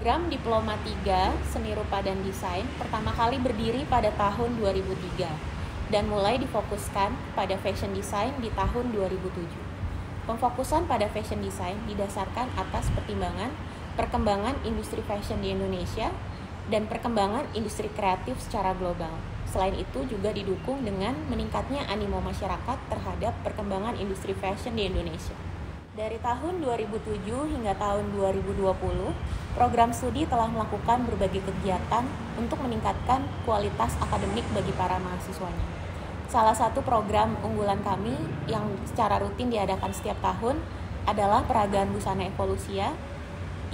Program Diploma 3 Seni Rupa dan Desain pertama kali berdiri pada tahun 2003 dan mulai difokuskan pada fashion design di tahun 2007. Pemfokusan pada fashion design didasarkan atas perkembangan industri fashion di Indonesia dan perkembangan industri kreatif secara global. Selain itu juga didukung dengan meningkatnya animo masyarakat terhadap perkembangan industri fashion di Indonesia. Dari tahun 2007 hingga tahun 2020, program studi telah melakukan berbagai kegiatan untuk meningkatkan kualitas akademik bagi para mahasiswanya. Salah satu program unggulan kami yang secara rutin diadakan setiap tahun adalah peragaan busana Evolusia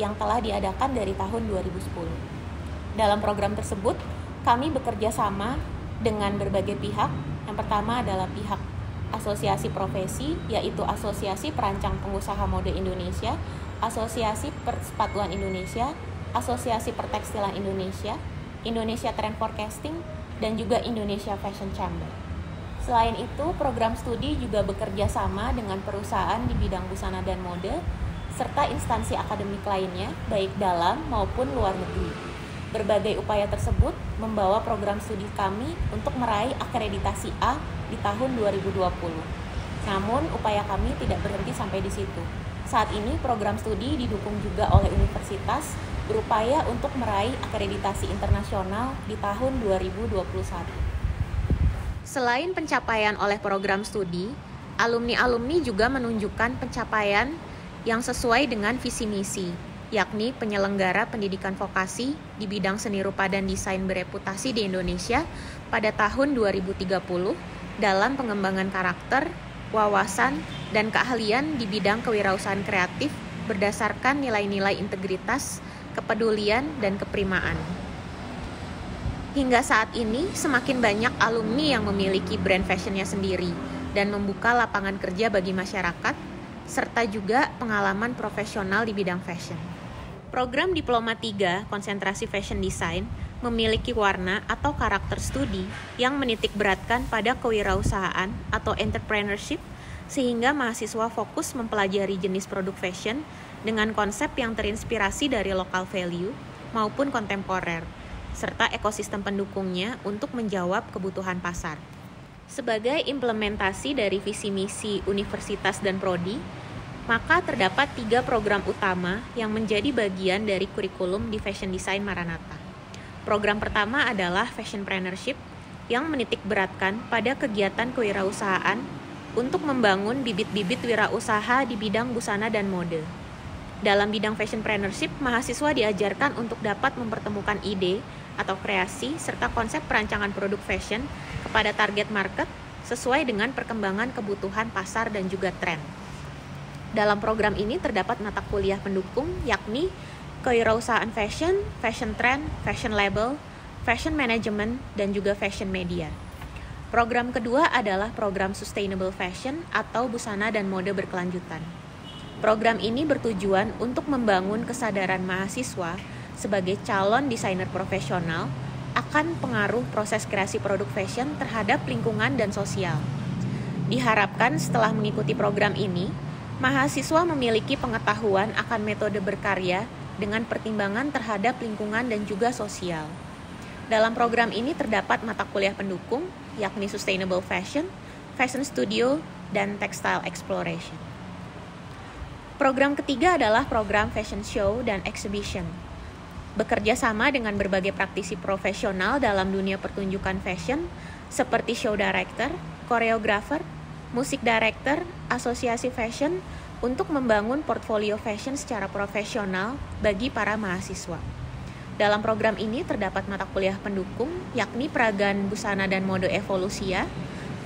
yang telah diadakan dari tahun 2010. Dalam program tersebut, kami bekerja sama dengan berbagai pihak. Yang pertama adalah pihak asosiasi profesi, yaitu Asosiasi Perancang Pengusaha Mode Indonesia, Asosiasi Persepatuan Indonesia, Asosiasi Pertekstilan Indonesia, Indonesia Trend Forecasting, dan juga Indonesia Fashion Chamber. Selain itu, program studi juga bekerja sama dengan perusahaan di bidang busana dan mode, serta instansi akademik lainnya, baik dalam maupun luar negeri. Berbagai upaya tersebut membawa program studi kami untuk meraih akreditasi A di tahun 2020. Namun, upaya kami tidak berhenti sampai di situ. Saat ini, program studi didukung juga oleh universitas berupaya untuk meraih akreditasi internasional di tahun 2021. Selain pencapaian oleh program studi, alumni-alumni juga menunjukkan pencapaian yang sesuai dengan visi misi, yakni penyelenggara pendidikan vokasi di bidang seni rupa dan desain bereputasi di Indonesia pada tahun 2030 dalam pengembangan karakter, wawasan, dan keahlian di bidang kewirausahaan kreatif berdasarkan nilai-nilai integritas, kepedulian, dan keprimaan. Hingga saat ini, semakin banyak alumni yang memiliki brand fashionnya sendiri dan membuka lapangan kerja bagi masyarakat, serta juga pengalaman profesional di bidang fashion. Program Diploma 3 Konsentrasi Fashion Design memiliki warna atau karakter studi yang menitik beratkan pada kewirausahaan atau entrepreneurship, sehingga mahasiswa fokus mempelajari jenis produk fashion dengan konsep yang terinspirasi dari local value maupun kontemporer, serta ekosistem pendukungnya untuk menjawab kebutuhan pasar. Sebagai implementasi dari visi misi universitas dan prodi, maka terdapat 3 program utama yang menjadi bagian dari kurikulum di Fashion Design Maranatha. Program pertama adalah Fashionpreneurship yang menitik beratkan pada kegiatan kewirausahaan untuk membangun bibit-bibit wirausaha di bidang busana dan mode. Dalam bidang Fashionpreneurship, mahasiswa diajarkan untuk dapat mempertemukan ide atau kreasi serta konsep perancangan produk fashion kepada target market sesuai dengan perkembangan kebutuhan pasar dan juga tren. Dalam program ini terdapat mata kuliah pendukung, yakni kewirausahaan fashion, fashion trend, fashion label, fashion management, dan juga fashion media. Program kedua adalah program Sustainable Fashion atau busana dan mode berkelanjutan. Program ini bertujuan untuk membangun kesadaran mahasiswa sebagai calon desainer profesional akan pengaruh proses kreasi produk fashion terhadap lingkungan dan sosial. Diharapkan setelah mengikuti program ini, mahasiswa memiliki pengetahuan akan metode berkarya dengan pertimbangan terhadap lingkungan dan juga sosial. Dalam program ini terdapat mata kuliah pendukung, yakni Sustainable Fashion, Fashion Studio, dan Textile Exploration. Program ketiga adalah program Fashion Show dan Exhibition. Bekerja sama dengan berbagai praktisi profesional dalam dunia pertunjukan fashion, seperti show director, koreografer, musik director, asosiasi fashion, untuk membangun portfolio fashion secara profesional bagi para mahasiswa. Dalam program ini terdapat mata kuliah pendukung, yakni peragaan busana dan mode Evolusia,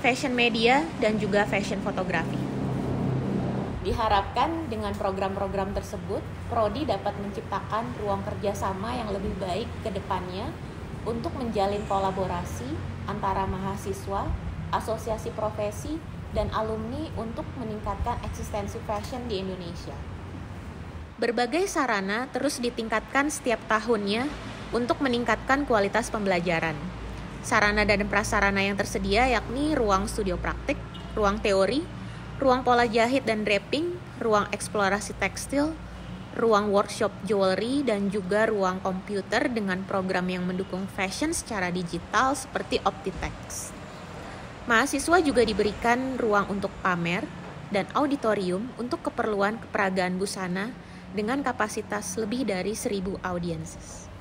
fashion media, dan juga fashion fotografi. Diharapkan dengan program-program tersebut, Prodi dapat menciptakan ruang kerjasama yang lebih baik ke depannya untuk menjalin kolaborasi antara mahasiswa, asosiasi profesi, dan alumni untuk meningkatkan eksistensi fashion di Indonesia. Berbagai sarana terus ditingkatkan setiap tahunnya untuk meningkatkan kualitas pembelajaran. Sarana dan prasarana yang tersedia yakni ruang studio praktik, ruang teori, ruang pola jahit dan draping, ruang eksplorasi tekstil, ruang workshop jewelry, dan juga ruang komputer dengan program yang mendukung fashion secara digital seperti Optitex. Mahasiswa juga diberikan ruang untuk pamer dan auditorium untuk keperluan keperagaan busana dengan kapasitas lebih dari 1.000 audiences.